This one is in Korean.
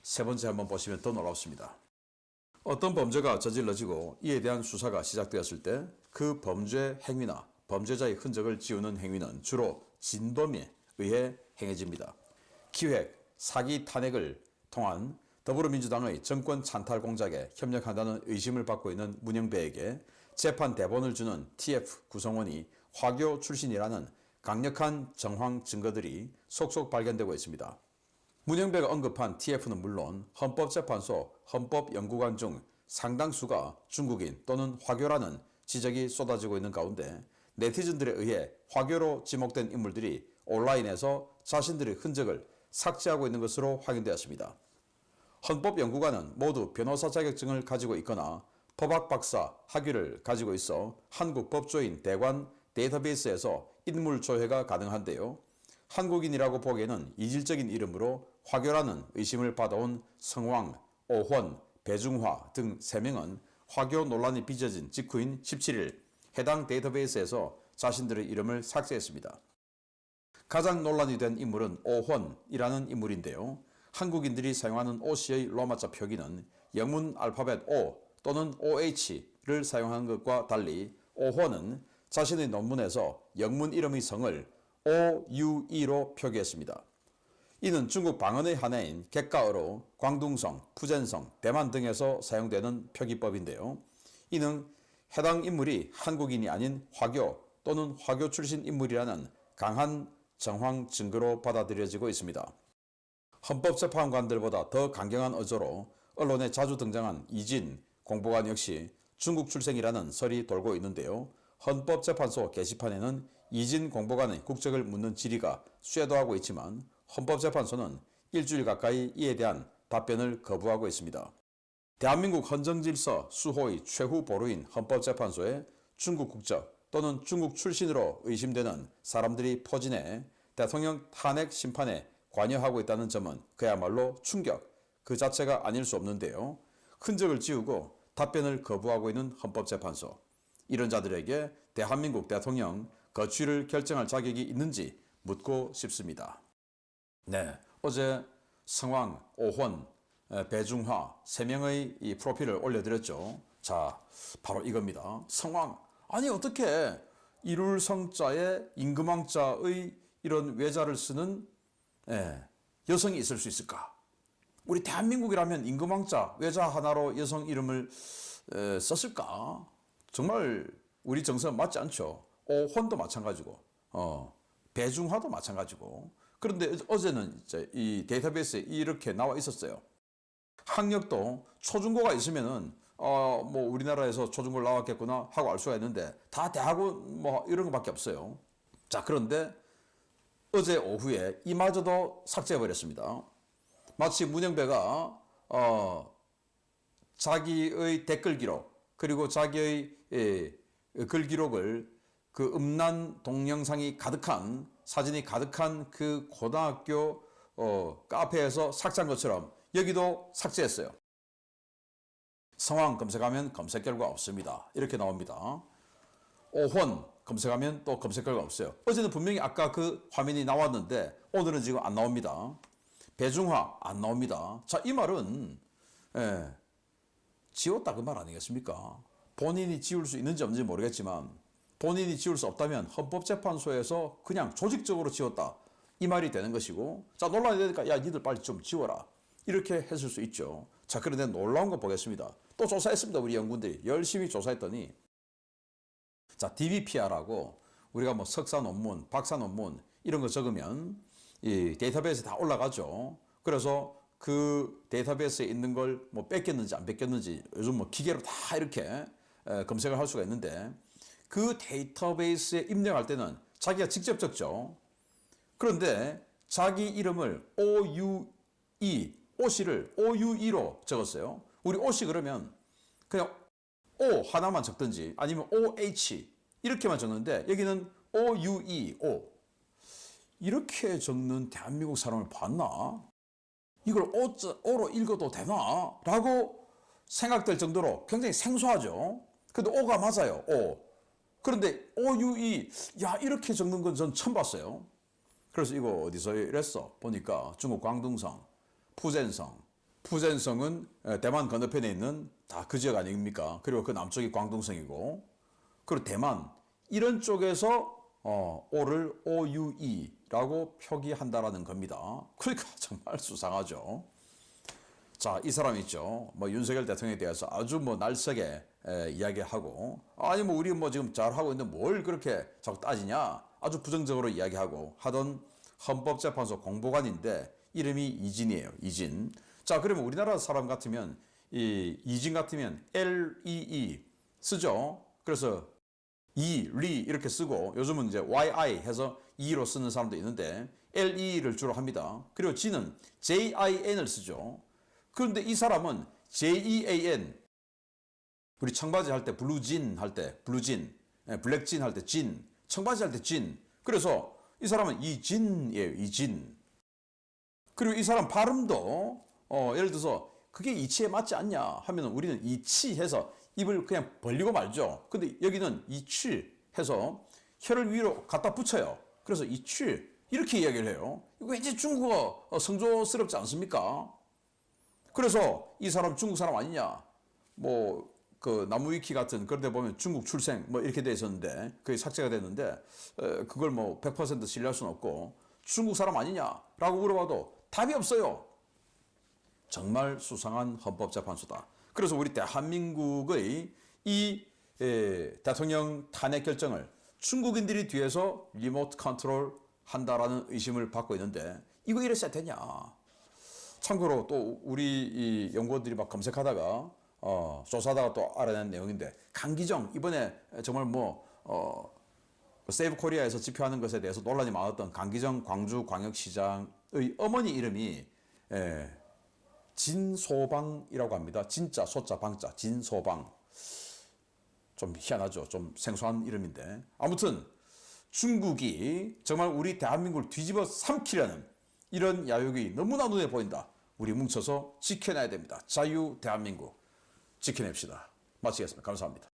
세 번째 한번 보시면 더 놀랍습니다. 어떤 범죄가 저질러지고 이에 대한 수사가 시작되었을 때 그 범죄 행위나 범죄자의 흔적을 지우는 행위는 주로 진범에 의해 행해집니다. 기획, 사기, 탄핵을 통한 더불어민주당의 정권 찬탈 공작에 협력한다는 의심을 받고 있는 문영배에게 재판 대본을 주는 TF 구성원이 화교 출신이라는 강력한 정황 증거들이 속속 발견되고 있습니다. 문영배가 언급한 TF는 물론 헌법재판소 헌법연구관 중 상당수가 중국인 또는 화교라는 지적이 쏟아지고 있는 가운데 네티즌들에 의해 화교로 지목된 인물들이 온라인에서 자신들의 흔적을 삭제하고 있는 것으로 확인되었습니다. 헌법연구관은 모두 변호사 자격증을 가지고 있거나 법학박사 학위를 가지고 있어 한국 법조인 대관 데이터베이스에서 인물 조회가 가능한데요. 한국인이라고 보기에는 이질적인 이름으로 화교라는 의심을 받아온 성왕, 오헌, 배중화 등 3명은 화교 논란이 빚어진 직후인 17일 해당 데이터베이스에서 자신들의 이름을 삭제했습니다. 가장 논란이 된 인물은 오헌이라는 인물인데요. 한국인들이 사용하는 오씨의 로마자 표기는 영문 알파벳 O 또는 OH를 사용하는 것과 달리 오헌은 자신의 논문에서 영문 이름의 성을 OUE로 표기했습니다. 이는 중국 방언의 하나인 객가어로 광둥성, 푸젠성, 대만 등에서 사용되는 표기법인데요. 이는 해당 인물이 한국인이 아닌 화교 또는 화교 출신 인물이라는 강한 정황 증거로 받아들여지고 있습니다. 헌법재판관들보다 더 강경한 어조로 언론에 자주 등장한 이진 공보관 역시 중국 출생이라는 설이 돌고 있는데요. 헌법재판소 게시판에는 이진 공보관의 국적을 묻는 질의가 쇄도하고 있지만 헌법재판소는 일주일 가까이 이에 대한 답변을 거부하고 있습니다. 대한민국 헌정질서 수호의 최후 보루인 헌법재판소에 중국 국적 또는 중국 출신으로 의심되는 사람들이 포진해 대통령 탄핵 심판에 관여하고 있다는 점은 그야말로 충격 그 자체가 아닐 수 없는데요. 흔적을 지우고 답변을 거부하고 있는 헌법재판소. 이런 자들에게 대한민국 대통령 거취를 결정할 자격이 있는지 묻고 싶습니다. 네, 어제 성왕, 오헌, 배중화 3명의 이 프로필을 올려드렸죠. 자, 바로 이겁니다. 성왕, 아니 어떻게 이룰 성자에 임금왕자의 이런 외자를 쓰는 여성이 있을 수 있을까? 우리 대한민국이라면 임금왕자 외자 하나로 여성 이름을 썼을까? 정말 우리 정서는 맞지 않죠. 오헌도 마찬가지고, 배중화도 마찬가지고. 그런데 어제는 이제 이 데이터베이스에 이렇게 나와 있었어요. 학력도 초중고가 있으면은 뭐 우리나라에서 초중고를 나왔겠구나 하고 알 수가 있는데 다 대학원 뭐 이런 것밖에 없어요. 자, 그런데 어제 오후에 이마저도 삭제해 버렸습니다. 마치 문영배가 자기의 댓글 기록 그리고 자기의 글 기록을 그 음란 동영상이 가득한 사진이 가득한 그 고등학교 카페에서 삭제한 것처럼 여기도 삭제했어요. 성왕 검색하면 검색 결과 없습니다. 이렇게 나옵니다. 오헌 검색하면 또 검색 결과 없어요. 어제는 분명히 아까 그 화면이 나왔는데 오늘은 지금 안 나옵니다. 배중화 안 나옵니다. 자, 이 말은 지웠다 그 말 아니겠습니까? 본인이 지울 수 있는지 없는지 모르겠지만 본인이 지울 수 없다면 헌법재판소에서 그냥 조직적으로 지웠다 이 말이 되는 것이고, 자, 논란이 되니까 야 니들 빨리 좀 지워라 이렇게 했을 수 있죠. 자, 그런데 놀라운 거 보겠습니다. 또 조사했습니다. 우리 연구원들이 열심히 조사했더니 자, DBPR하고 우리가 뭐 석사 논문, 박사 논문 이런 거 적으면 이 데이터베이스에 다 올라가죠. 그래서 그 데이터베이스에 있는 걸 뭐 뺏겼는지 안 뺏겼는지 요즘 뭐 기계로 다 이렇게 검색을 할 수가 있는데 그 데이터베이스에 입력할 때는 자기가 직접 적죠. 그런데 자기 이름을 오씨를 OUE로 적었어요. 우리 오씨 그러면 그냥 O 하나만 적든지 아니면 OH 이렇게만 적는데 여기는 OUE 이렇게 적는 대한민국 사람을 봤나? 이걸 O로 읽어도 되나? 라고 생각될 정도로 굉장히 생소하죠. 근데 O가 맞아요. O. 그런데 OUE 야 이렇게 적는 건 전 처음 봤어요. 그래서 이거 어디서 이랬어? 보니까 중국 광둥성, 푸젠성, 푸젠성은 대만 건너편에 있는 다 그 지역 아닙니까? 그리고 그 남쪽이 광둥성이고, 그리고 대만 이런 쪽에서 오를 OUE라고 표기한다라는 겁니다. 그러니까 정말 수상하죠. 자, 이 사람 있죠. 뭐 윤석열 대통령에 대해서 아주 뭐 날쌔게 이야기하고, 아니 뭐 우리 뭐 지금 잘하고 있는데 뭘 그렇게 자꾸 따지냐, 아주 부정적으로 이야기하고 하던 헌법재판소 공보관인데 이름이 이진이에요. 이진. 자, 그러면 우리나라 사람 같으면 이 이진 같으면 LEE 쓰죠. 그래서 리 이렇게 쓰고, 요즘은 이제 YI 해서 E로 쓰는 사람도 있는데 LE를 주로 합니다. 그리고 진은 JIN을 쓰죠. 그런데 이 사람은 JEAN, 우리 청바지 할 때 블루진 할 때 블루진, 블랙진 할 때 진, 청바지 할 때 진. 그래서 이 사람은 이진이에요. 이진. 그리고 이 사람 발음도 예를 들어서 그게 이치에 맞지 않냐 하면 우리는 이치해서 입을 그냥 벌리고 말죠. 근데 여기는 이치 해서 혀를 위로 갖다 붙여요. 그래서 이치 이렇게 이야기를 해요. 이거 왠지 중국어 성조스럽지 않습니까? 그래서 이 사람 중국 사람 아니냐, 뭐 그 나무위키 같은 그런 데 보면 중국 출생 뭐 이렇게 돼 있었는데 그게 삭제가 됐는데, 그걸 뭐 100% 신뢰할 수는 없고 중국 사람 아니냐라고 물어봐도 답이 없어요. 정말 수상한 헌법재판소다. 그래서 우리 대한민국의 이 대통령 탄핵 결정을 중국인들이 뒤에서 리모트 컨트롤 한다라는 의심을 받고 있는데, 이거 이래서 되냐. 참고로 또 우리 이 연구원들이 막 검색하다가 조사하다가 또 알아낸 내용인데, 강기정 이번에 정말 세이브 코리아에서 집회하는 것에 대해서 논란이 많았던 강기정 광주광역시장의 어머니 이름이 진소방이라고 합니다. 진짜 소자 방자 진소방. 좀 희한하죠. 좀 생소한 이름인데, 아무튼 중국이 정말 우리 대한민국을 뒤집어 삼키려는 이런 야욕이 너무나 눈에 보인다. 우리 뭉쳐서 지켜내야 됩니다. 자유 대한민국 지켜냅시다. 마치겠습니다. 감사합니다.